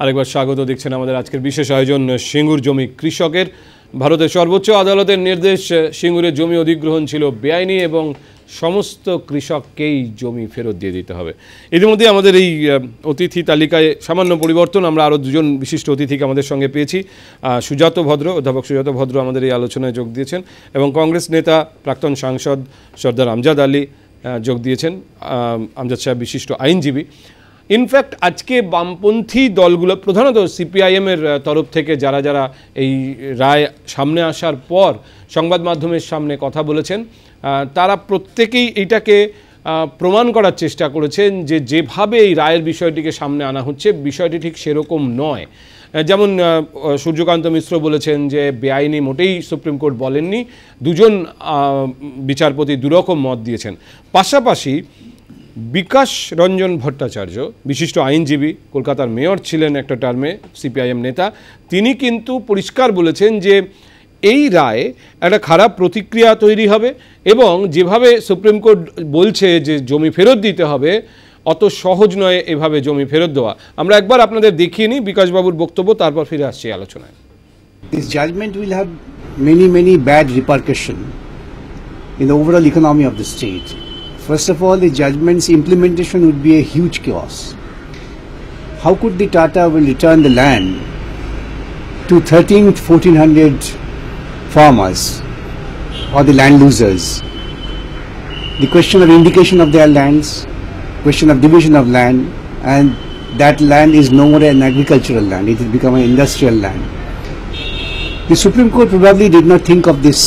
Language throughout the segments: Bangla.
আরেকবার স্বাগত দেখছেন আমাদের আজকের বিশেষ আয়োজন সিঙ্গুর জমি কৃষকের। ভারতের সর্বোচ্চ আদালতের নির্দেশ, সিঙ্গুরের জমি অধিগ্রহণ ছিল বেআইনি এবং সমস্ত কৃষককেই জমি ফেরত দিয়ে দিতে হবে। ইতিমধ্যে আমাদের এই অতিথি তালিকায় সামান্য পরিবর্তন, আমরা আরও দুজন বিশিষ্ট অতিথিকে আমাদের সঙ্গে পেয়েছি। সুজাত ভদ্র, অধ্যাপক সুজাত ভদ্র আমাদের এই আলোচনায় যোগ দিয়েছেন এবং কংগ্রেস নেতা প্রাক্তন সাংসদ সর্দার আমজাদ আলী যোগ দিয়েছেন। আমজাদ সাহেব বিশিষ্ট আইনজীবী। ইনফ্যাক্ট আজকে বামপন্থী দলগুলো, প্রধানত সিপিআইএমের তরফ থেকে যারা যারা এই রায় সামনে আসার পর সংবাদ মাধ্যমের সামনে কথা বলেছেন, তারা প্রত্যেকেই এইটাকে প্রমাণ করার চেষ্টা করেছেন যে যেভাবে এই রায়ের বিষয়টিকে সামনে আনা হচ্ছে বিষয়টি ঠিক সেরকম নয়। যেমন সূর্যকান্ত মিশ্র বলেছেন যে বেআইনি মোটেই সুপ্রিম কোর্ট বলেননি, দুজন বিচারপতি দুরকম মত দিয়েছেন। পাশাপাশি বিকাশ রঞ্জন ভট্টাচার্য, বিশিষ্ট আইনজীবী, কলকাতার মেয়র ছিলেন একটা টার্মে, সিপিআইএম নেতা, তিনি কিন্তু পরিষ্কার বলেছেন যে এই রায় একটা খারাপ প্রতিক্রিয়া তৈরি হবে এবং যেভাবে সুপ্রিম কোর্ট বলছে যে জমি ফেরত দিতে হবে, অত সহজ নয় এভাবে জমি ফেরত দেওয়া। আমরা একবার আপনাদের দেখিয়ে নিই বিকাশবাবুর বক্তব্য, তারপর ফিরে আসছি আলোচনায়। This judgment will have many bad repercussions in the overall economy of the state. First of all, the judgment's implementation would be a huge chaos. How could the Tata will return the land to 1400 farmers or the land losers? The question of indication of their lands, question of division of land, and that land is no more an agricultural land, it has become an industrial land. The Supreme Court probably did not think of this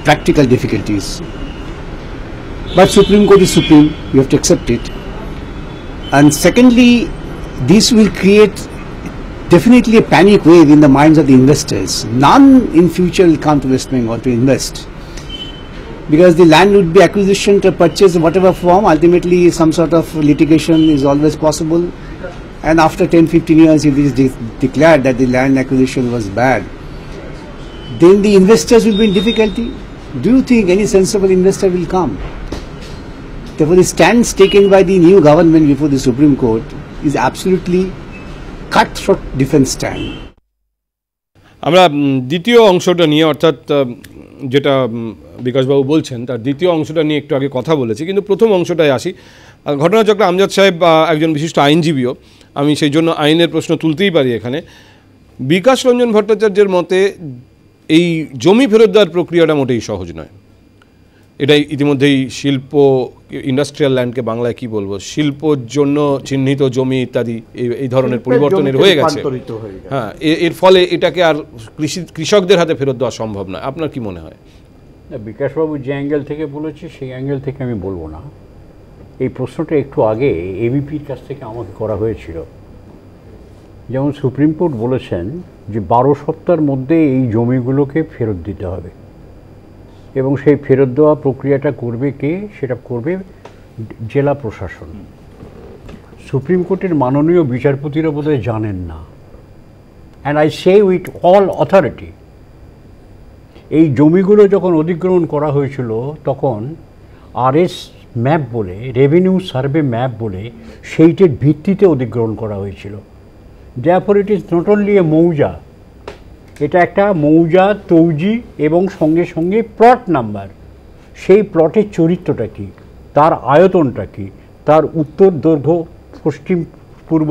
practical difficulties. But Supreme Court is supreme, you have to accept it. And secondly, this will create definitely a panic wave in the minds of the investors. None in future will come to West Bengal to invest, because the land would be acquisition to purchase in whatever form. Ultimately some sort of litigation is always possible, and after 10-15 years if it is declared that the land acquisition was bad, then the investors will be in difficulty. Do you think any sensible investor will come? Therefore, the stance taken by the new government before the Supreme Court is absolutely cutthroat defense stand. আমরা দ্বিতীয় অংশটা নিয়ে, অর্থাৎ যেটা বিকাশবাবু বলছেন তার দ্বিতীয় অংশটা নিয়ে একটু আগে কথা বলেছি, কিন্তু প্রথম অংশটায় আসি। ঘটনাচক্রে আমজাদ সাহেব একজন বিশিষ্ট আইনজীবীও, আমি সেই জন্য আইনের প্রশ্ন তুলতেই পারি এখানে। বিকাশ রঞ্জন ভট্টাচার্যের মতে এই জমি ফেরত দেওয়ার প্রক্রিয়াটা মোটেই সহজ নয়। এটাই ইতিমধ্যেই শিল্প, ইন্ডাস্ট্রিয়াল ল্যান্ডকে বাংলায় কি বলবো, শিল্পর জন্য চিহ্নিত জমি ইত্যাদি এই ধরনের পরিবর্তনের হয়ে গেছে। হ্যাঁ, এর ফলে এটাকে আর কৃষকদের হাতে ফেরত দেওয়া সম্ভব নয়। আপনার কি মনে হয়? বিকাশবাবু যে অ্যাঙ্গেল থেকে বলেছে সেই অ্যাঙ্গেল থেকে আমি বলবো না। এই প্রশ্নটা একটু আগে এবিপির কাছ থেকে আমাকে করা হয়েছিল। যেমন সুপ্রিম কোর্ট বলেছেন যে 12 সপ্তাহের মধ্যে এই জমিগুলোকে ফেরত দিতে হবে, এবং সেই ফেরত দেওয়া প্রক্রিয়াটা করবে কে? সেটা করবে জেলা প্রশাসন। সুপ্রিম কোর্টের মাননীয় বিচারপতিরা বোধহয় জানেন না, and I say with all authority, এই জমিগুলো যখন অধিগ্রহণ করা হয়েছিল তখন আরএস ম্যাপ বলে, রেভিনিউ সার্ভে ম্যাপ বলে, সেইটির ভিত্তিতে অধিগ্রহণ করা হয়েছিল। Therefore it is not only a মৌজা, এটা একটা মৌজা, তৌজি এবং সঙ্গে সঙ্গে প্লট নাম্বার। সেই প্লটের চরিত্রটা কী, তার আয়তনটা কী, তার উত্তর দৈর্ঘ্য, পশ্চিম পূর্ব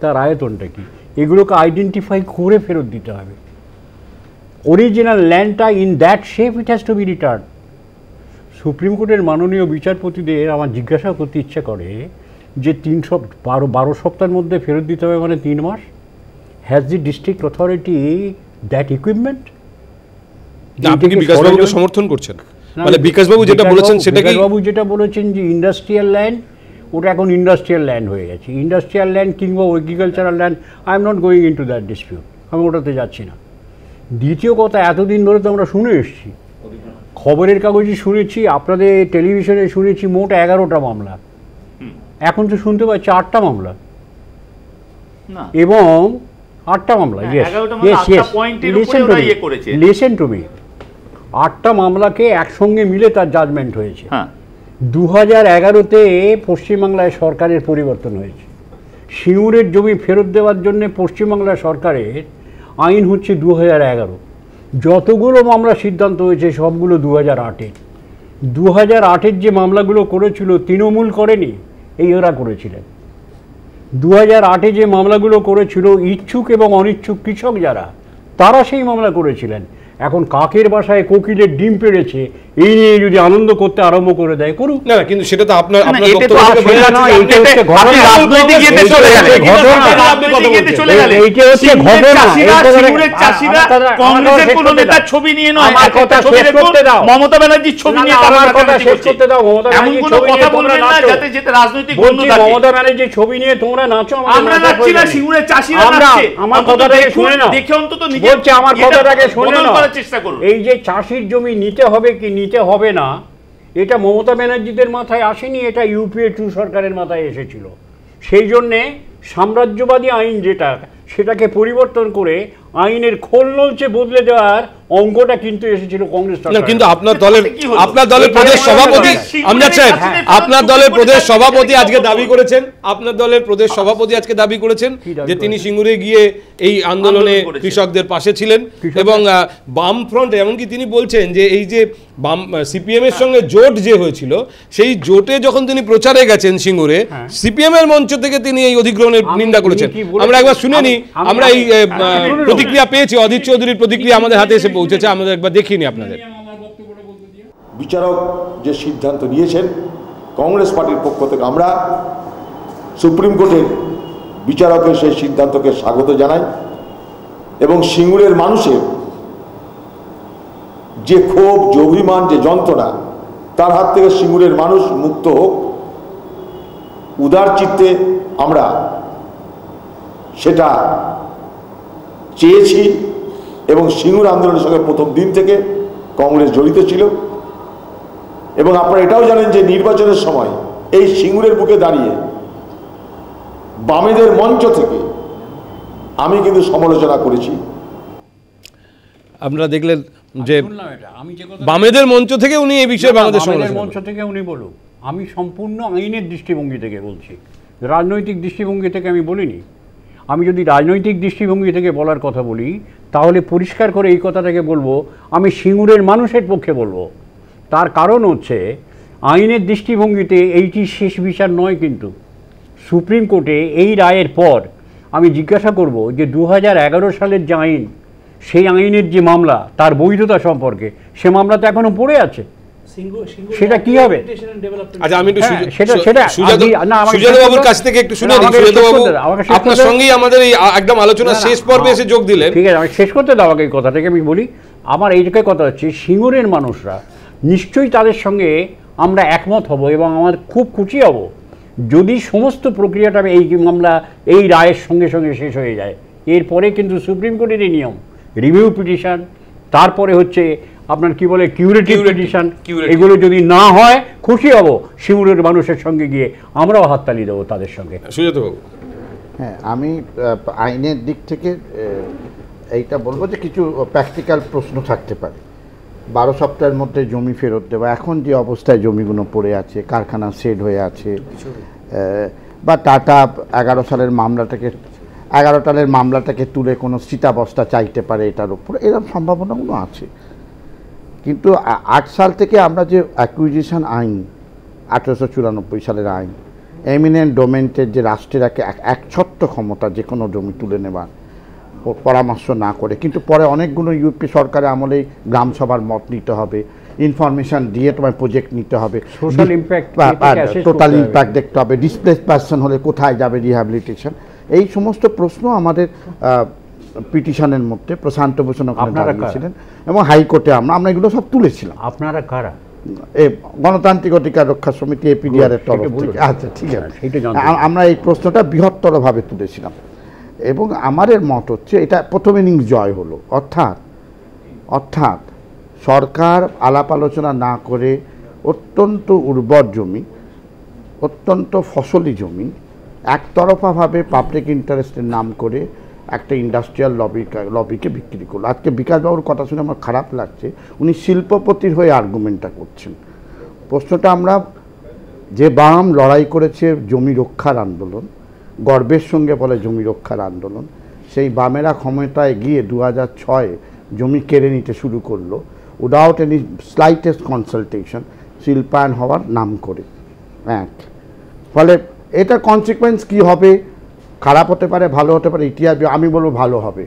তার আয়তনটা কী, এগুলোকে আইডেন্টিফাই করে ফেরত দিতে হবে। অরিজিনাল ল্যান্ডটা in that shape it has to be return. Supreme কোর্টের মাননীয় বিচারপতিদের আমার জিজ্ঞাসা করতে ইচ্ছা করে যে 12 সপ্তাহের মধ্যে ফেরত দিতে হবে মানে 3 মাস। Has the district authority that equipment? আপনি কি বিকাশবাবুকে সমর্থন করছেন? মানে বিকাশবাবু যেটা বলেছেন সেটা কি? বিকাশবাবু যেটা বলেছেন যে ইন্ডাস্ট্রিয়াল ল্যান্ড, ওটা এখন ইন্ডাস্ট্রিয়াল ল্যান্ড হয়ে গেছে। ইন্ডাস্ট্রিয়াল ল্যান্ড কিংবা agricultural land, I am not going into that dispute, আমি ওটাতে যাচ্ছি না। দ্বিতীয় কথা, এতদিন ধরে তো আমরা শুনে এসেছি, খবরের কাগজে শুনেছি, আপনাদের টেলিভিশনে শুনেছি মোট 11টা মামলা, এখন তো শুনতে পাচ্ছি 8টা মামলা, এবং 8টা মামলা। লিসেন টু মি, 8টা মামলাকে একসঙ্গে মিলে তার জাজমেন্ট হয়েছে। 2011-তে পশ্চিমবাংলায় সরকারের পরিবর্তন হয়েছে, সিঙ্গুরের জমি ফেরত দেওয়ার জন্য পশ্চিমবাংলা সরকারের আইন হচ্ছে 2011। যতগুলো মামলা সিদ্ধান্ত হয়েছে সবগুলো 2008-এর। 2008-এর যে মামলাগুলো করেছিল তৃণমূল করেনি, এই ওরা করেছিলেন। 2008-এ যে মামলাগুলো করেছিল ইচ্ছুক এবং অনিচ্ছুক কৃষক যারা, তারা সেই মামলা করেছিলেন। এখন কাকের বাসায় কোকিলের ডিম পেড়েছে এই নিয়ে যদি আনন্দ করতে আরম্ভ করে দেয় করুক। না কিন্তু সেটা তো আপনার ছবি নিয়ে নয়, মমতা ব্যানার্জির ছবি নিয়ে রাজনৈতিক মমতা ব্যানার্জির ছবি নিয়ে তোমরা নাচো, আমরা নাচছি না, সিঙ্গুরের চাষিরা নাচছে। আমার কথাটাকে শুনে নাও, দেখে অন্তত বলছে আমার কথাটাকে শুনে নাও। চেষ্টা করুন। এই যে চাষির জমি নিতে হবে কি নিতে হবে না, এটা মমতা ব্যানার্জিদের মাথায় আসেনি, এটা ইউপিএ 2 সরকারের মাথায় এসেছিল। সেই জন্যে সাম্রাজ্যবাদী আইন যেটা, সেটাকে পরিবর্তন করে আইনের খোলনলচে বদলে দেওয়ার অঙ্কটা কিন্তু এসেছিল কংগ্রেস সরকার। কিন্তু আপনার দলের প্রদেশ সভাপতি আমজাদ সাহেব, আপনার দলের প্রদেশ সভাপতি আজকে দাবি করেছেন, আপনার দলের প্রদেশ সভাপতি আজকে দাবি করেছেন যে তিনি সিঙ্গুরে গিয়ে এই আন্দোলনে কৃষকদের পাশে ছিলেন এবং বাম ফ্রন্ট, এমনকি তিনি বলছেন যে এই যে বাম সিপিএম এর সঙ্গে জোট যে হয়েছিল, সেই জোটে যখন তিনি প্রচারে গেছেন সিঙ্গুরে, সিপিএম এর মঞ্চ থেকে তিনি এই অধিগ্রহণের নিন্দা করেছেন। আমরা একবার শুনে নি, আমরা এই প্রতিক্রিয়া পেয়েছি, অধীর চৌধুরীর প্রতিক্রিয়া আমাদের হাতে এসে পৌঁছেছে, আমাদের একবার দেখিনি আপনাদের। বিচারক যে সিদ্ধান্ত নিয়েছেন, কংগ্রেস পার্টির পক্ষ থেকে আমরা সুপ্রিম কোর্টের বিচারকের সেই সিদ্ধান্তকে স্বাগত জানাই এবং সিঙ্গুরের মানুষের যে ক্ষোভ, যে অভিমান, যে যন্ত্রণা, তার হাত থেকে সিঙ্গুরের মানুষ মুক্ত হোক, উদার চিত্তে আমরা সেটা চেয়েছি এবং সিঙ্গুর আন্দোলনের সঙ্গে প্রথম দিন থেকে কংগ্রেস জড়িত ছিল। এবং আপনারা এটাও জানেন যে নির্বাচনের সময় এই সিঙ্গুরের বুকে দাঁড়িয়ে বামেদের মঞ্চ থেকে আমি কিন্তু সমালোচনা করেছি। আপনারা দেখলেন যে বামেদের মঞ্চ থেকে উনি এই বিষয়ে বাংলাদেশ মঞ্চ থেকে উনি বলুক, আমি সম্পূর্ণ আইনের দৃষ্টিভঙ্গি থেকে বলছি, রাজনৈতিক দৃষ্টিভঙ্গি থেকে আমি বলিনি। আমি যদি রাজনৈতিক দৃষ্টিভঙ্গি থেকে বলার কথা বলি, তাহলে পরিষ্কার করে এই কথাটাকে বলবো, আমি সিঙ্গুরের মানুষের পক্ষে বলবো। তার কারণ হচ্ছে আইনের দৃষ্টিভঙ্গিতে এইটি শেষ বিচার নয়, কিন্তু সুপ্রিম কোর্টে এই রায়ের পর আমি জিজ্ঞাসা করব যে 2011 সালের যে আইন, সেই আইনের যে মামলা, তার বৈধতা সম্পর্কে সে মামলা তো এখনো পড়ে আছে, সেটা কি হবে? আচ্ছা, আমি একটু সুজাতবাবুর কাছ থেকে একটু শুনে নিই। সুজাতবাবু, আপনার সঙ্গেই আমাদের এই একদম আলোচনা শেষ পর্বে এসে যোগ দিলেন। ঠিক আছে, আমি শেষ করতে দাও আমাকে এই কথাটাকে। আমি বলি, আমার এই জায়গায় কথা হচ্ছে, সিঙ্গুরের মানুষরা নিশ্চয়ই তাদের সঙ্গে আমরা একমত হব এবং আমার খুব খুশি হব যদি সমস্ত প্রক্রিয়াটা এই মামলা এই রায়ের সঙ্গে সঙ্গে শেষ হয়ে যায়। এরপরে কিন্তু সুপ্রিম কোর্টের এই নিয়ম, রিভিউ পিটিশন, তারপরে হচ্ছে আপনার কি বলে কিউরেটিভ পিটিশন, এগুলো যদি না হয় খুশি হব সিঙ্গুরের মানুষের সঙ্গে গিয়ে আমরাও হাততালি দেবো তাদের সঙ্গে। সুজাতবাবু, হ্যাঁ, আমি আইনের দিক থেকে এইটা বলবো যে কিছু প্র্যাকটিক্যাল প্রশ্ন থাকতে পারে। 12 সপ্তাহের মধ্যে জমি ফেরত দেওয়া, এখন যে অবস্থায় জমিগুলো পড়ে আছে, কারখানা সেড হয়ে আছে, বা টাটা 11 সালের মামলাটাকে তুলে কোনো স্থিতাবস্থা চাইতে পারে, এটার উপর এরকম সম্ভাবনাগুলো আছে। কিন্তু 8 সাল থেকে আমরা যে অ্যাকুইজিশন আইন, 1894 সালের আইন, এমিনেন্ট ডোমেন্টের যে রাষ্ট্রের একচ্ছত্র ক্ষমতা যে কোনো জমি তুলে নেবার পরামর্শ না করে, কিন্তু পরে অনেকগুলো ইউপি সরকারের আমলেই গ্রাম সভার মত নিতে হবে, ইনফরমেশন দিয়ে তোমার প্রজেক্ট নিতে হবে, সোশ্যাল ইম্প্যাক্ট, টোটাল ইম্প্যাক্ট দেখতে হবে, ডিসপ্লেস পারসন হলে কোথায় যাবে রিহ্যাবিলিটেশন, এই সমস্ত প্রশ্ন আমাদের পিটিশনের মধ্যে প্রশান্ত ভূষণ ওখানে দাঁড়িয়েছিলেন এবং হাইকোর্টে আমরা এগুলো সব তুলেছিলাম। আপনারা কারা? গণতান্ত্রিক অধিকার রক্ষা সমিতি, এপিডিআর এর তরফ থেকে। আচ্ছা, ঠিক আছে, আমরা এই প্রশ্নটা বৃহত্তরভাবে তুলেছিলাম এবং আমাদের মত হচ্ছে এটা প্রথম ইনিংস জয় হলো। অর্থাৎ সরকার আলাপ আলোচনা না করে অত্যন্ত উর্বর জমি, অত্যন্ত ফসলি জমি একতরফাভাবে পাবলিক ইন্টারেস্টের নাম করে একটা ইন্ডাস্ট্রিয়াল লবিকে বিক্রি করলো। আজকে বিকাশবাবুর কথা শুনে আমার খারাপ লাগছে, উনি শিল্পপতির হয়ে আর্গুমেন্টটা করছেন। প্রশ্নটা আমরা যে বাম লড়াই করেছে জমি রক্ষার আন্দোলন, গর্বের সঙ্গে বলে জমি রক্ষার আন্দোলন। সেই বামেরা ক্ষমতায় গিয়ে 2006 জমি কেড়ে নিতে শুরু করলো উইদাউট এনি স্লাইটেস্ট কনসালটেশন, শিল্পায়ন হওয়ার নাম করে। ফলে এটা কনসিকুয়েন্স কি হবে, খারাপ হতে পারে, ভালো হতে পারে, ইতিহাস আমি বলবো ভালো হবে।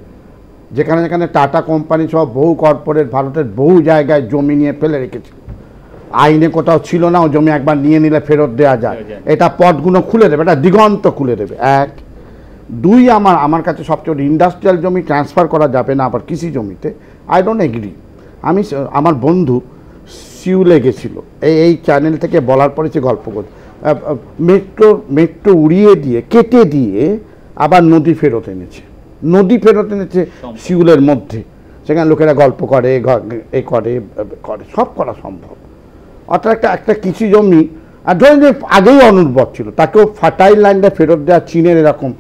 যেখানে যেখানে টাটা কোম্পানি সহ বহু কর্পোরেট ভারতের বহু জায়গায় জমি নিয়ে ফেলে রেখেছিল, আইনে কোথাও ছিল না, ও জমি একবার নিয়ে নিলে ফেরত দেওয়া যায়, এটা পথগুলো খুলে দেবে, এটা দিগন্ত খুলে দেবে। 1, 2 আমার কাছে সবচেয়ে ইন্ডাস্ট্রিয়াল জমি ট্রান্সফার করা যাবে না আবার কৃষি জমিতে, আই ডোন্ট এগ্রি। আমি আমার বন্ধু সিউলে গেছিল, এই চ্যানেল থেকে বলার পরে সে গল্প করছে, মেট্রো উড়িয়ে দিয়ে কেটে দিয়ে আবার নদী ফেরত এনেছে শিউলের মধ্যে, সেখানে লোকেরা গল্প করে, করে সব করা সম্ভব। অর্থাৎ একটা কৃষি জমি আর ধরেন যে আগেই অনুর্বর ছিল, তাকেও ফার্টাইল ল্যান্ডে ফেরত দেওয়া চীনের এরকম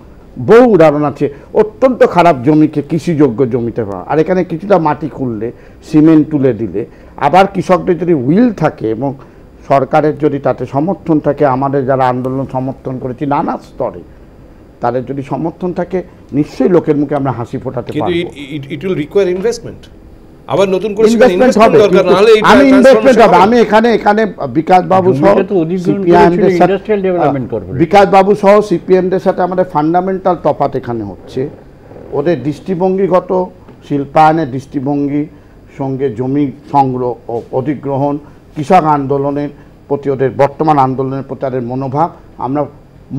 বহু উদাহরণ আছে। অত্যন্ত খারাপ জমিকে কৃষিযোগ্য জমিতে পাওয়া, আর এখানে কিছুটা মাটি খুললে, সিমেন্ট তুলে দিলে, আবার কৃষকদের যদি উইল থাকে এবং সরকারের যদি তাতে সমর্থন থাকে, আমাদের যারা আন্দোলন সমর্থন করেছি নানা স্তরে, তাদের যদি সমর্থন থাকে, নিশ্চয়ই লোকের মুখে আমরা হাসি ফোটাতে পারব। কিন্তু ইট উইল রিকোয়ার ইনভেস্টমেন্ট, আবার নতুন করে ইনভেস্টমেন্ট হবে, আমি ইনভেস্টমেন্ট হবে। আমি এখানে বিকাশ বাবু সহ সিপিএমদের সাথে আমাদের ফান্ডামেন্টাল তফাৎ এখানে হচ্ছে, ওদের দৃষ্টিভঙ্গিগত শিল্পায়নের দৃষ্টিভঙ্গি সঙ্গে জমি সংগ্রহ ও অধিগ্রহণ, কৃষক আন্দোলনের প্রতি ওদের বর্তমান আন্দোলনের প্রতি তাদের মনোভাব, আমরা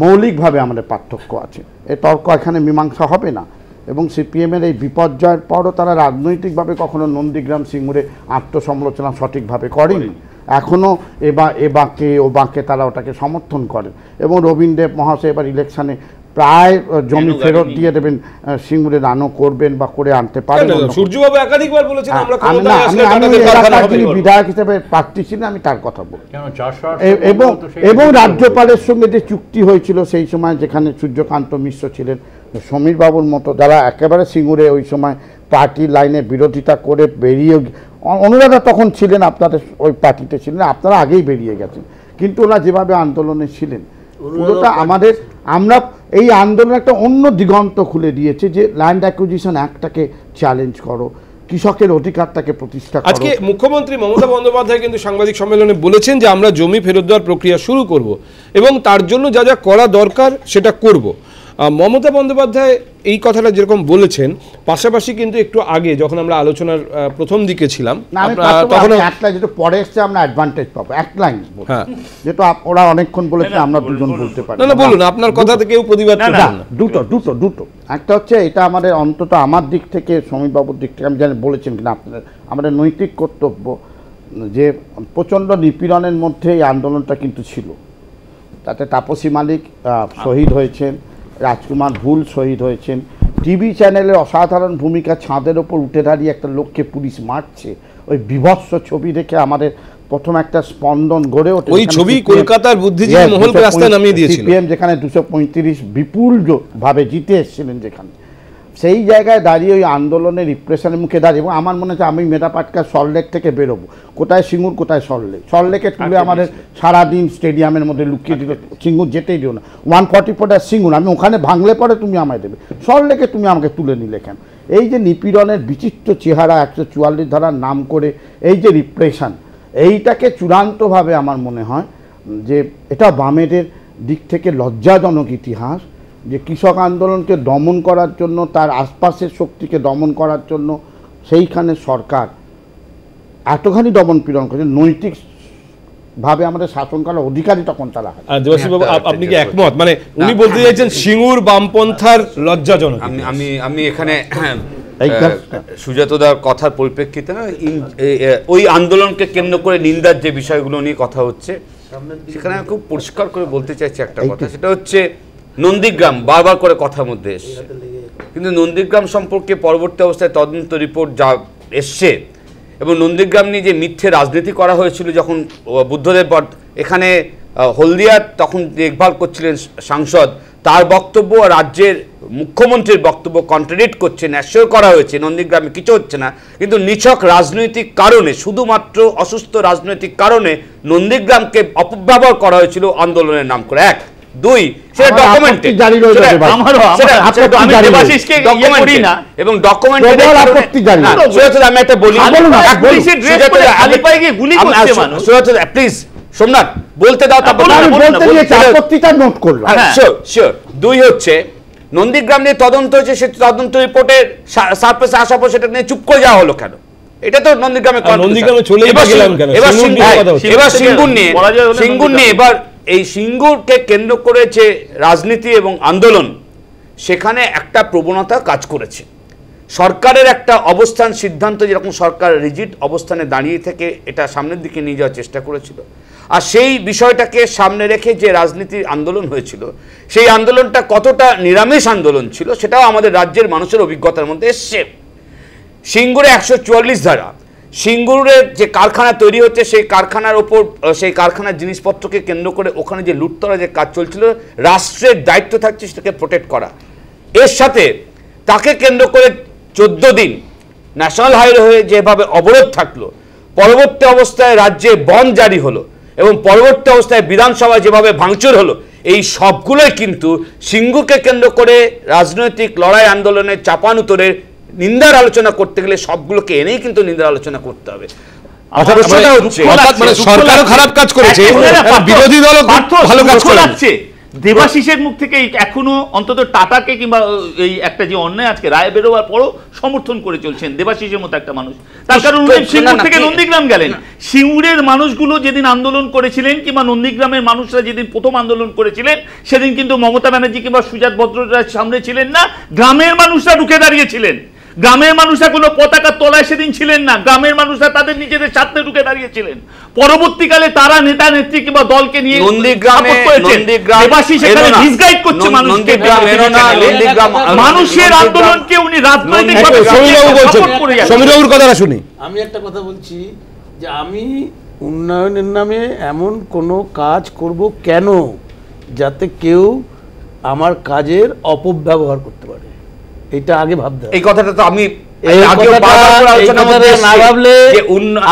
মৌলিকভাবে আমাদের পার্থক্য আছে। এ তর্ক এখানে মীমাংসা হবে না। এবং সিপিএমের এই বিপর্যয়ের পরও তারা রাজনৈতিকভাবে কখনো নন্দীগ্রাম সিঙ্গুরে আত্মসমালোচনা সঠিকভাবে করেনি, এখনও এ বাঁকে ও বাঁকে তারা ওটাকে সমর্থন করেন। এবং রবীন্দ্র মহাশয় এবার ইলেকশানে প্রায় জমি ফেরত দিয়ে দেবেন, সিঙ্গুরে রানও করবেন বা করে আনতে পারেন। সূর্যবাবু একাধিকবার বলেছেন আমরা বিধায়ক হিসেবে প্রার্থী ছিলেন, আমি তার কথা বলি। এবং রাজ্যপালের সঙ্গে যে চুক্তি হয়েছিল সেই সময়, যেখানে সূর্যকান্ত মিশ্র ছিলেন, সমীর বাবুর মতো যারা একেবারে সিঙ্গুরে ওই সময় পার্টি লাইনে বিরোধিতা করে বেরিয়ে, অনুরাধা তখন ছিলেন, আপনাদের ওই পার্টিতে ছিলেন, আপনারা আগেই বেরিয়ে গেছেন, কিন্তু ওরা যেভাবে আন্দোলনে ছিলেন পুরোটা আমরা এই আন্দোলন একটা অন্য দিগন্ত খুলে দিয়েছে, যে ল্যান্ড অ্যাকুইজিশন অ্যাক্টটাকে চ্যালেঞ্জ করো, কৃষকের অধিকারটাকে প্রতিষ্ঠা করো। আজকে মুখ্যমন্ত্রী মমতা বন্দ্যোপাধ্যায় কিন্তু সাংবাদিক সম্মেলনে বলেছেন যে আমরা জমি ফেরত দেওয়ার প্রক্রিয়া শুরু করব এবং তার জন্য যা যা করা দরকার সেটা করব। মমতা বন্দ্যোপাধ্যায় এই কথাটা যেরকম বলেছেন, পাশাপাশি কিন্তু একটু আগে যখন আমরা আলোচনার প্রথম দিকে ছিলাম, তখন যেটা পরে এসছে আমরা অ্যাডভান্টেজ পাবো, এক লাইন যেটা ওরা অনেকক্ষণ বলেছে, আমরা দুজন বলতে পারি না। বলুন, আপনার কথাতে কেউ প্রতিবাদ করেন না। দুটো একটা হচ্ছে, এটা আমাদের অন্তত আমার দিক থেকে, সমীরবাবুর দিক থেকে আমি জানি বলেছেন কিনা, আমাদের নৈতিক কর্তব্য যে প্রচণ্ড নিপীড়নের মধ্যে এই আন্দোলনটা কিন্তু ছিল। তাতে তাপসী মালিক শহীদ হয়েছেন, রাজকুমার ভুল শহীদ হয়েছেন, টিভি চ্যানেলের অসাধারণ ভূমিকা, ছাদের ওপর উঠে দাঁড়িয়ে একটা লোককে পুলিশ মারছে, ওই বিভৎস ছবি দেখে আমাদের প্রথম একটা স্পন্দন গড়ে ওঠে। ওই ছবি কলকাতার বুদ্ধিজীবী মহলকে রাস্তায় নামিয়ে দিয়েছিল। সিপিএম যেখানে 235 বিপুল ভাবে জিতে এসেছিলেন, যেখানে সেই জায়গায় দাঁড়িয়ে ওই আন্দোলনের রিপ্রেশনের মুখে দাঁড়িয়ে, এবং আমার মনে হচ্ছে আমি মেটাপাটকা সল্টলেক থেকে বেরোবো, কোথায় সিঙ্গুর কোথায় সল্টলেকে তুলে আমাদের সারাদিন স্টেডিয়ামের মধ্যে লুকিয়ে দিল, সিঙ্গুর যেতেই দিও না, 144 সিঙ্গুর, আমি ওখানে ভাঙলে পরে তুমি আমায় দেবে, সল্টলেকে তুমি আমাকে তুলে নিলে কেন? এই যে নিপীড়নের বিচিত্র চেহারা, 144 ধারার নাম করে এই যে রিপ্রেশন, এইটাকে চূড়ান্তভাবে আমার মনে হয় যে এটা বামেদের দিক থেকে লজ্জাজনক ইতিহাস, যে কৃষক আন্দোলনকে দমন করার জন্য, তার আশপাশের শক্তিকে দমন করার জন্য সেইখানে সরকার এতখানি দমন পীড়ন করেছে, নৈতিকভাবে আমাদের শাসন করার অধিকারী তখন তারা। দেবাশিসবাবু, আপনি কি একমত? মানে উনি বলতে চাইছেন সিঙ্গুর বামপন্থার লজ্জাজনক। আমি এখানে সুজাতদার কথার পরিপ্রেক্ষিতে না, ওই আন্দোলনকে কেন্দ্র করে নিন্দার যে বিষয়গুলো নিয়ে কথা হচ্ছে, সেখানে আমি খুব পরিষ্কার করে বলতে চাইছি একটা কথা, সেটা হচ্ছে নন্দীগ্রাম বারবার করে কথার মধ্যে এসছে, কিন্তু নন্দীগ্রাম সম্পর্কে পরবর্তী অবস্থায় তদন্ত রিপোর্ট যা এসছে, এবং নন্দীগ্রাম নিয়ে যে মিথ্যে রাজনীতি করা হয়েছিল যখন বুদ্ধদেব এখানে হলদিয়ার তখন দেখভাল করছিলেন সাংসদ, তার বক্তব্য রাজ্যের মুখ্যমন্ত্রীর বক্তব্য কন্ট্রাডিক্ট করছে, ন্যায্য করা হয়েছে, নন্দীগ্রামে কিছু হচ্ছে না, কিন্তু নিছক রাজনৈতিক কারণে, শুধুমাত্র অসুস্থ রাজনৈতিক কারণে নন্দীগ্রামকে অপব্যবহার করা হয়েছিল আন্দোলনের নাম করে। এক, দুই, সেটা ডকুমেন্টে জারি রয়ে যাবে ভাই। আমি দেবাশিসকে ইয়ে করি না এবং ডকুমেন্টে আপত্তি জারি। আমি একটা বলি, পুলিশের ড্রেস পরে খালি পায়ে গিয়ে গুলি করছে মানুষ। প্লিজ সোমনাথ বলতে দাও, তারপর আমি বলতে দিয়েছি, আপত্তিটা নোট করলাম। শিওর। দুই হচ্ছে নন্দীগ্রাম নিয়ে তদন্ত হয়েছে, সে তদন্ত রিপোর্টের সারফেসে আসার পর সেটা নিয়ে চুপ করে যাওয়া হলো কেন? এটা তো নন্দীগ্রামে চলে গেলাম কেন? এবার সিঙ্গুর নিয়ে এবার এই সিঙ্গুরকে কেন্দ্র করে যে রাজনীতি এবং আন্দোলন, সেখানে একটা প্রবণতা কাজ করেছে। সরকারের একটা অবস্থান সিদ্ধান্ত, যেরকম সরকার রিজিড অবস্থানে দাঁড়িয়ে থেকে এটা সামনের দিকে নিয়ে যাওয়ার চেষ্টা করেছিল, আর সেই বিষয়টাকে সামনে রেখে যে রাজনীতির আন্দোলন হয়েছিল, সেই আন্দোলনটা কতটা নিরামিষ আন্দোলন ছিল সেটাও আমাদের রাজ্যের মানুষের অভিজ্ঞতার মধ্যে এসছে। সিঙ্গুরে 144 ধারা, সিঙ্গুরের যে কারখানা তৈরি হচ্ছে সেই কারখানার ওপর, সেই কারখানার জিনিসপত্রকে কেন্দ্র করে ওখানে যে লুটতরা যে কাজ চলছিল, রাষ্ট্রের দায়িত্ব থাকছে সেটাকে প্রোটেক্ট করা। এর সাথে তাকে কেন্দ্র করে 14 দিন ন্যাশনাল হাইওয়ে যেভাবে অবরোধ থাকলো, পরবর্তী অবস্থায় রাজ্যে বন্ধ জারি হলো এবং পরবর্তী অবস্থায় বিধানসভায় যেভাবে ভাঙচুর হলো, এই সবগুলোই কিন্তু সিঙ্গুরকে কেন্দ্র করে রাজনৈতিক লড়াই আন্দোলনের চাপানুতরের নিন্দার আলোচনা করতে গেলে সবগুলোকে এনেই কিন্তু নিন্দার আলোচনা করতে হবে। সরকারও খারাপ কাজ করেছে, বিরোধী দল ভালো কাজ করেছে। দেবাশিসের মুখ থেকে এখনো অন্তত টাটাকে কিংবা এই একটা যে অন্যায় আজকে রায় বেরোবার পরও সমর্থন করে চলছেন দেবাশিসের মতো একটা মানুষ। তার কারণ উনি সিঙ্গুর থেকে নন্দীগ্রাম গেলেন। সিঙ্গুরের মানুষগুলো যেদিন আন্দোলন করেছিলেন কিংবা নন্দীগ্রামের মানুষরা যেদিন প্রথম আন্দোলন করেছিলেন, সেদিন কিন্তু মমতা ব্যানার্জি কিংবা সুজাত ভদ্ররাজ সামনে ছিলেন না, গ্রামের মানুষরা ঢুকে দাঁড়িয়েছিলেন। গ্রামের মানুষরা কোনো পতাকার তলায় সেদিন ছিলেন না, গ্রামের মানুষরা তাদের নিজেদের স্বার্থে ঢুকে দাঁড়িয়েছিলেন। পরবর্তীকালে তারা নেতা নেত্রী কিংবা দলকে নিয়ে মানুষের আন্দোলনকে উনি রাজনৈতিকভাবে সাপোর্ট করে যাচ্ছেন। সমীরবাবুর কথাটা শুনি। আমি একটা কথা বলছি যে আমি উন্নয়নের নামে এমন কোনো কাজ করব কেন যাতে কেউ আমার কাজের অপব্যবহার করতে পারে, এটা আগে ভাবতে হবে। এই কথাটা তো আমি না ভাবলে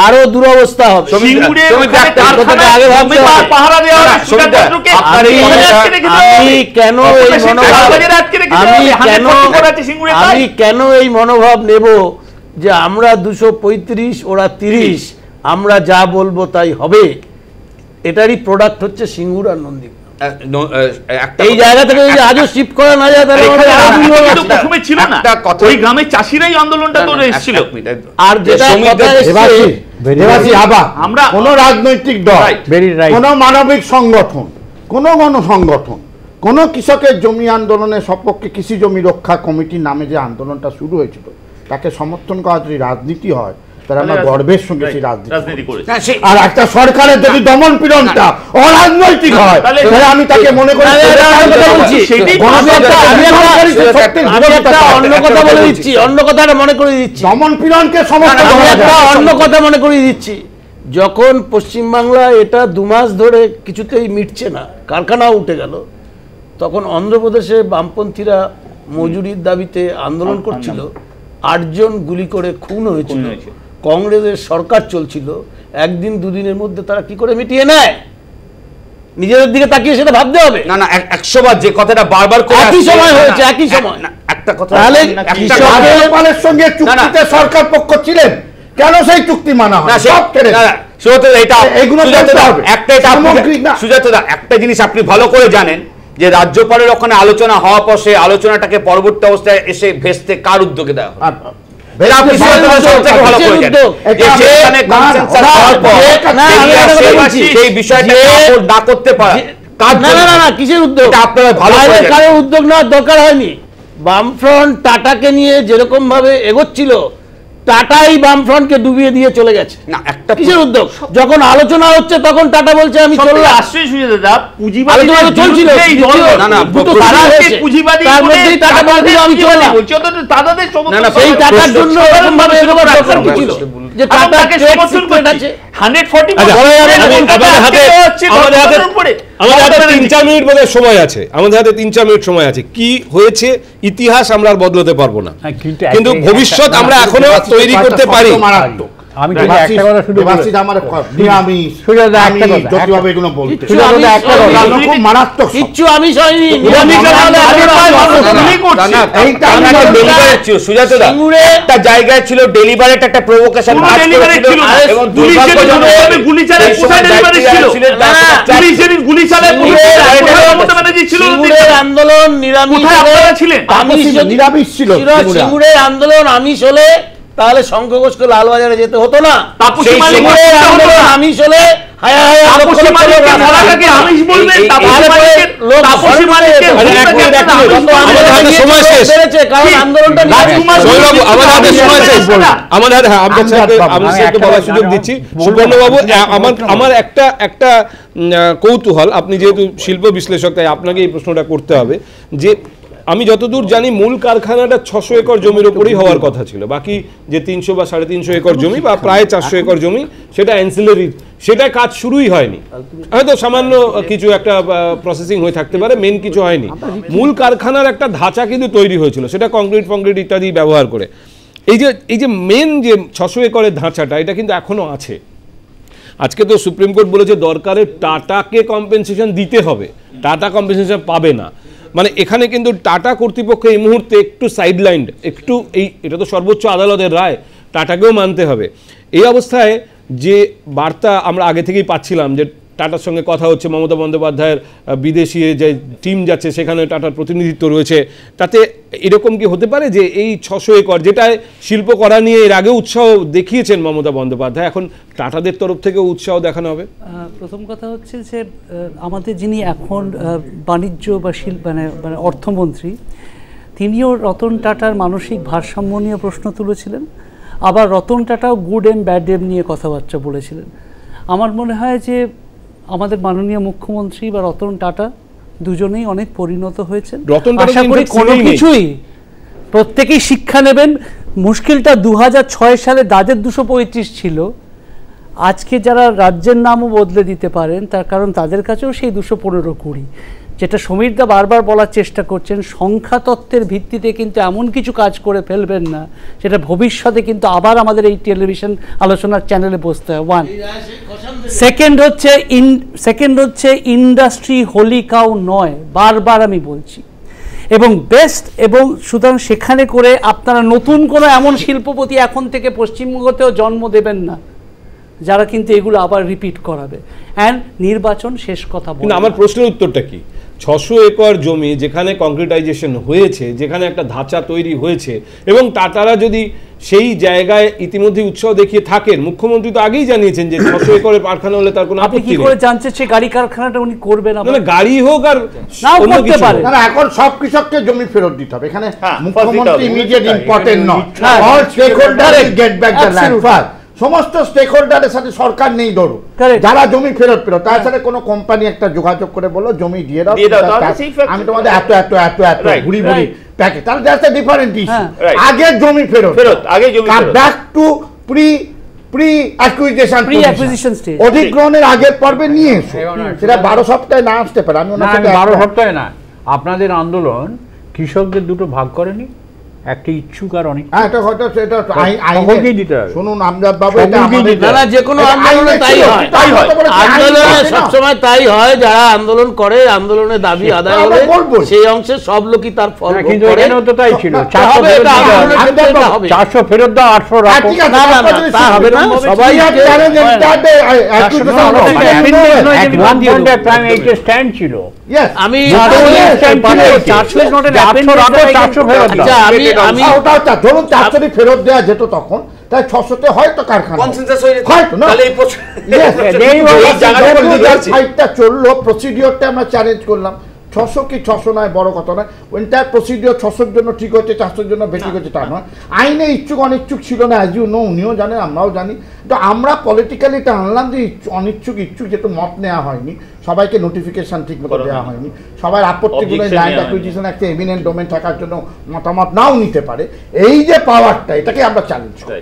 আরো দুরবস্থা হবে। আমি কেন এই মনোভাব নেব যে আমরা 235 ওরা 30, আমরা যা বলবো তাই হবে? এটারই প্রোডাক্ট হচ্ছে সিঙ্গুর আর নন্দীগ্রাম। এই জায়গা থেকে যদি আজও শিফট করা না যায় তাহলে প্রথমে ছিল না, ওই গ্রামের চাষিরাই আন্দোলনটা করে এসেছিল। আর যেটা আমরা কোন রাজনৈতিক দল, কোন মানবিক সংগঠন, কোন গণসংগঠন, কোন কৃষকের জমি আন্দোলনের সপক্ষে কৃষি জমি রক্ষা কমিটির নামে যে আন্দোলনটা শুরু হয়েছিল, তাকে সমর্থন করা যদি রাজনীতি হয় তাহলে আমরা গর্বের সঙ্গে সেই রাজনীতি করি। আর একটা সরকারের যদি দমন পীড়নটা অরাজনৈতিক হয় তাহলে আমি তাকে মনে করি অন্য কথাটা মনে করে দিচ্ছি, দমন পীড়নকে সমর্থন অন্য কথা মনে করে দিচ্ছি। যখন পশ্চিমবাংলা এটা 2 মাস ধরে কিছুতেই মিটছে না, কারখানা উঠে গেল, তখন অন্ধ্রপ্রদেশে বামপন্থীরা মজুরির দাবিতে আন্দোলন করছিল, 8 জন গুলি করে খুন হয়েছিল, কংগ্রেসের সরকার চলছিল, একদিন দুদিনের মধ্যে তারা কি করে মিটিয়ে নেয়? নিজেদের দিকে তাকিয়ে সেটা ভাবতে হবে। না না, 100 বার যে কথাটা বারবার করে একই সময় হয়েছে, একই সময় একটা কথা, তাহলে কৃষকের সঙ্গে চুক্তিতে সরকার পক্ষ ছিলেন, কেন সেই চুক্তি মানা হয়? সুজাতদা, একটা জিনিস আপনি ভালো করে জানেন যে রাজ্যপালের ওখানে আলোচনা হওয়ার পর সেই আলোচনাটাকে পরবর্তী অবস্থায় এসে ভেস্তে কার উদ্যোগে দেওয়া হয়? সেই বিষয়টা না করতে পারে কিসের উদ্যোগ? আপনারা ভালো কারোর উদ্যোগ নেওয়ার দরকার হয়নি। বামফ্রন্ট টাটাকে নিয়ে যেরকম ভাবে এগোচ্ছিল, টাটাই বামফ্রন্টকে ডুবিয়ে দিয়ে চলে গেছে। না, একটা কিসের উদ্যোগ? যখন আলোচনা হচ্ছে তখন টাটা বলছে আমি চললাম। আশ্চর্য সুজাতা, পুঁজিবাদী চলছিল, পুঁজিবাদী তার মধ্যেই টাটা বলছিল আমি চললাম। সেই টাটার জন্য এরকম ভাবে এগোবার দরকার কি ছিল? যে টাটাকে সমর্থন করছে 140 আমাদের হাতে 3-4 মিনিট বোধহয় সময় আছে, আমাদের হাতে 3-4 মিনিট সময় আছে। কি হয়েছে ইতিহাস আমরা আর বদলাতে পারবো না, কিন্তু ভবিষ্যৎ আমরা এখনো তৈরি করতে পারি। আমি কিন্তু একটা কথা শুধু দেবাশিস আমার নিরামিষ, সুজাতা একটা আমি কথা, যতভাবে এগুলো বলতে কিচ্ছু আমি একটা কথা, সইনি। খুব মারাত্মক শব্দ। কিচ্ছু আমি সইনি। সিঙ্গুরে একটা জায়গায় ছিল ডেলিভারেট একটা প্রভোকেশন কোনো deliberate ছিল না। এবং পুলিশের বিরুদ্ধে গুলি চালায়, কোথায় deliberate ছিল? পুলিশের গুলি চালায়, মমতা ব্যানার্জি ছিল না। সিঙ্গুরের আন্দোলন নিরামিষ কোথায় হলে, আপনারা ছিলেন? আমিষ যদি- নিরামিষ ছিল সিঙ্গুরে। সিঙ্গুরের আন্দোলন আমিষ হলে তাহলে শঙ্খ ঘোষকে লালবাজারে যেতে হতো না। তাপসী সেই মালিক সিঙ্গুরের হতো না। আন্দোলন আমিষ হলে হায়া হায়া লক্ষ তাপসী লক্ষ মালিককে লোক ধরাটাকে আমিষ বলবেন? তাপসী মালিকের- তাপসী মালিকের ভূমিকাকে আপনারা আমিষ বলবেন? আমাদের হাতে সময় শেষ। বেড়েছে, কারণ আন্দোলনটা রাজকুমার সৌরভ, আমাদের হাতে সময় শেষ। আমাদের হাতে, হ্যাঁ, আমরা স্যারকে বলার সুযোগ দিচ্ছি। সুবর্ণবাবু, আমার একটা কৌতূহল, আপনি যেহেতু শিল্প বিশ্লেষক তাই আপনাকে এই প্রশ্নটা করতে হবে যে আমি যতদূর জানি মূল কারখানাটা 600 একর জমির উপরই হওয়ার কথা ছিল, বাকি যে 300 বা 350 একর জমি বা প্রায় 400 একর জমি সেটা অ্যান্সিলারি, সেটা কাজ শুরুই হয়নি, হয়তো সামান্য কিছু একটা প্রসেসিং হয়ে থাকতে পারে, মেন কিছু হয়নি। মূল কারখানার একটা ধাঁচা কিন্তু তৈরি হয়েছিল, সেটা কংক্রিট ইত্যাদি ব্যবহার করে। এই যে মেন যে 600 একরের ধাঁচাটা, এটা কিন্তু এখনো আছে। আজকে তো সুপ্রিম কোর্ট বলেছে দরকারে টাটাকে কম্পেনসেশন দিতে হবে, টাটা কম্পেনসেশন পাবে না। মানে এখানে কিন্তু টাটা কর্তৃপক্ষ এই মুহূর্তে একটু সাইডলাইন্ড, একটু এটা তো সর্বোচ্চ আদালতের রায়, টাটাকেও মানতে হবে। এই অবস্থায় যে বার্তা আমরা আগে থেকেই পাচ্ছিলাম যে টাটার সঙ্গে কথা হচ্ছে, মমতা বন্দ্যোপাধ্যায়ের বিদেশি যে টিম যাচ্ছে সেখানে টাটার প্রতিনিধিত্ব রয়েছে, তাতে এরকম কি হতে পারে যে এই 600 একর যেটায় শিল্প করা নিয়ে এর আগে উৎসাহ দেখিয়েছেন মমতা বন্দ্যোপাধ্যায়, এখন টাটাদের তরফ থেকে উৎসাহ দেখানো হবে? প্রথম কথা হচ্ছে যে আমাদের যিনি এখন বাণিজ্য বা শিল্প মানে অর্থমন্ত্রী, তিনিও রতন টাটার মানসিক ভারসাম্য নিয়ে প্রশ্ন তুলেছিলেন, আবার রতন টাটাও গুড অ্যান্ড ব্যাড ডেম নিয়ে কথাবার্তা বলেছিলেন। আমার মনে হয় যে আমাদের মাননীয় মুখ্যমন্ত্রী বা রতন টাটা দুজনেই অনেক পরিণত হয়েছেন। আশা করি কোনো কিছুই প্রত্যেকেই শিক্ষা নেবেন। মুশকিলটা 2006 সালে দাদের 235 ছিল, আজকে যারা রাজ্যের নামও বদলে দিতে পারেন তার কারণ তাদের কাছেও সেই 215-20, যেটা সমীরদা বারবার বলার চেষ্টা করছেন, সংখ্যাতত্ত্বের ভিত্তিতে কিন্তু এমন কিছু কাজ করে ফেলবেন না সেটা ভবিষ্যতে কিন্তু আবার আমাদের এই টেলিভিশন আলোচনার চ্যানেলে বসতে হয়। ওয়ান, সেকেন্ড হচ্ছে ইন্ডাস্ট্রি হোলি কাউ নয়, বারবার আমি বলছি, এবং বেস্ট, এবং সুতরাং সেখানে করে আপনারা নতুন কোনো এমন শিল্পপতি এখন থেকে পশ্চিমবঙ্গতেও জন্ম দেবেন না যারা কিন্তু এগুলো আবার রিপিট করাবে। অ্যান্ড নির্বাচন শেষ কথা বলে। আমার প্রশ্নের উত্তরটা কি? 600 একর জমি যেখানে কংক্রিটাইজেশন হয়েছে, যেখানে একটা ধাঁচা তৈরি হয়েছে, এবং টাটারা যদি সেই জায়গায় ইতিমধ্যে উৎসাহ দেখিয়ে থাকেন, মুখ্যমন্ত্রী তো আগেই জানিয়েছেন যে 600 একরের কারখানা হলে তার কোনো আপত্তি নেই। আপনি কি করে জানছেন সে গাড়ি কারখানাটা উনি করবেন? না, গাড়ি হোক আর নাও করতে পারে। না, এখন সব কৃষককে জমি ফেরত দিতে হবে, এখানে মুখ্যমন্ত্রী ইমিডিয়েট ইম্পর্টেন্ট নয়। All stakeholder get back the land first. সমস্ত স্টেক হোল্ডারের সাথে সরকার নেই ধরো, যারা জমি ফেরত তার সাথে কোনো কোম্পানি একটা যোগাযোগ করে বলো জমি দিয়ে দাও, আমি তোমাদের এত এত এত এত ঘুরি ঘুরি প্যাকেজ, তাহলে দ্যাটস আ ডিফারেন্ট ইস্যু। আগে জমি ফেরত, আগে জমি back to pre acquisition stage, অধিগ্রহণের আগের পর্বে নিয়ে এসো। সেটা 12 সপ্তাহে না আসতে পারে। আমি 12 সপ্তাহে না, আপনাদের আন্দোলন কৃষকদের দুটো ভাগ করেনি, একটা ইচ্ছুক আর অনেক। শুনুন আমজাদ বাবু, যে কোনো আন্দোলনে তাই হয়, আন্দোলনে সবসময় তাই হয়, যারা আন্দোলন করে আন্দোলনের দাবি আদায় হলে সেই অংশে সব লোকই তার ফল ভোগ করে। তো তাই ছিল, 400 ফেরত দাও, 800 রাখো। তা হবে না, সবাই স্ট্যান্ড ছিল। আমি ধরুন 400 ফেরত দেওয়া যেত তখন, তাই 600-তে হয়তো কারখানা চললো। প্রসিডিওরটা আমরা চ্যালেঞ্জ করলাম, 600 কি 600 নয় বড় কথা নয়, এন্টায়ার প্রসিডিওর 600-র জন্য ঠিক হচ্ছে, 400-র জন্য বেশি হচ্ছে তা নয়। আইনে ইচ্ছুক অনিচ্ছুক ছিল না, অ্যাজ ইউ নো, উনিও জানেন আমরাও জানি। তো আমরা পলিটিক্যালি এটা আনলাম যে অনিচ্ছুক ইচ্ছুক যেহেতু মত নেওয়া হয়নি, সবাইকে নোটিফিকেশন ঠিক মতো দেওয়া হয়নি, সবার আপত্তিগুলো ল্যান্ড অ্যাকুইজিশন একটা এমিনেন্ট ডোমেন থাকার জন্য মতামত নাও নিতে পারে। এই যে পাওয়ারটা, এটাকে আমরা চ্যালেঞ্জ করি,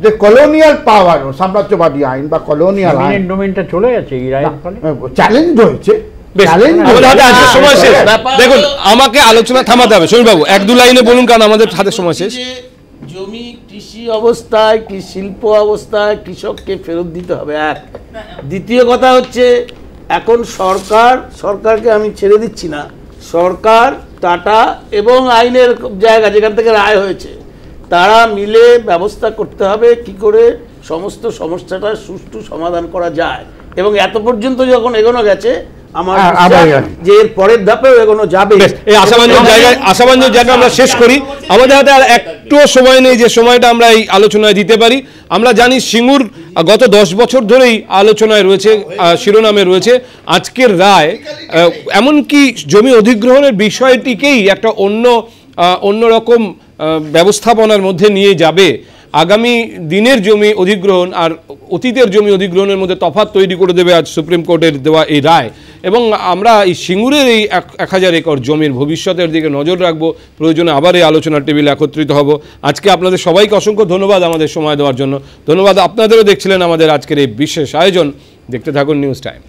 যে কলোনিয়াল পাওয়ার, সাম্রাজ্যবাদী আইন বা কলোনিয়াল আইন ডোমেনটা চলে গেছে এই রায়ের ফলে, চ্যালেঞ্জ হয়েছে। দেখুন, আমাকে আলোচনা থামাতে হবে। সমীর বাবু 1-2 লাইনে বলুন, কারণ আমাদের হাতে সময় শেষ। জমি, কৃষি কৃষি অবস্থায় কি শিল্প অবস্থায় কৃষককে ফেরত দিতে হবে, এক। দ্বিতীয় কথা হচ্ছে এখন সরকারকে আমি ছেড়ে দিচ্ছি না, সরকার, টাটা এবং আইনের জায়গা যেখান থেকে রায় হয়েছে তারা মিলে ব্যবস্থা করতে হবে কি করে সমস্ত সমস্যাটা সুষ্ঠু সমাধান করা যায়। এবং এত পর্যন্ত যখন এগোনো গেছে আমার বিশ্বাস যে এর পরের ধাপেও এগোনো যাবে। এই আশাবাঞ্জন জায়গা আমরা শেষ করি, আমাদের হাতে আর একটু সময় নেই যে সময়টা আমরা এই আলোচনায় দিতে পারি। আমরা জানি সিঙ্গুর গত 10 বছর ধরেই আলোচনায় রয়েছে, শিরোনামে রয়েছে। আজকের রায় এমনকি জমি অধিগ্রহণের বিষয়টিকেই একটা অন্যরকম ব্যবস্থাপনার মধ্যে নিয়ে যাবে। আগামী দিনের জমি অধিগ্রহণ আর অতীতের জমি অধিগ্রহণের মধ্যে তফাৎ তৈরি করে দেবে আজ সুপ্রিম কোর্টের দেওয়া এই রায়। এবং আমরা এই সিঙ্গুরের এই 1000 একর জমির ভবিষ্যতের দিকে নজর রাখবো, প্রয়োজনে আবার এই আলোচনার টেবিলে একত্রিত হব। আজকে আপনাদের সবাইকে অসংখ্য ধন্যবাদ আমাদের সময় দেওয়ার জন্য। ধন্যবাদ আপনাদেরও দেখছিলেন আমাদের আজকের এই বিশেষ আয়োজন। দেখতে থাকুন নিউজ টাইম।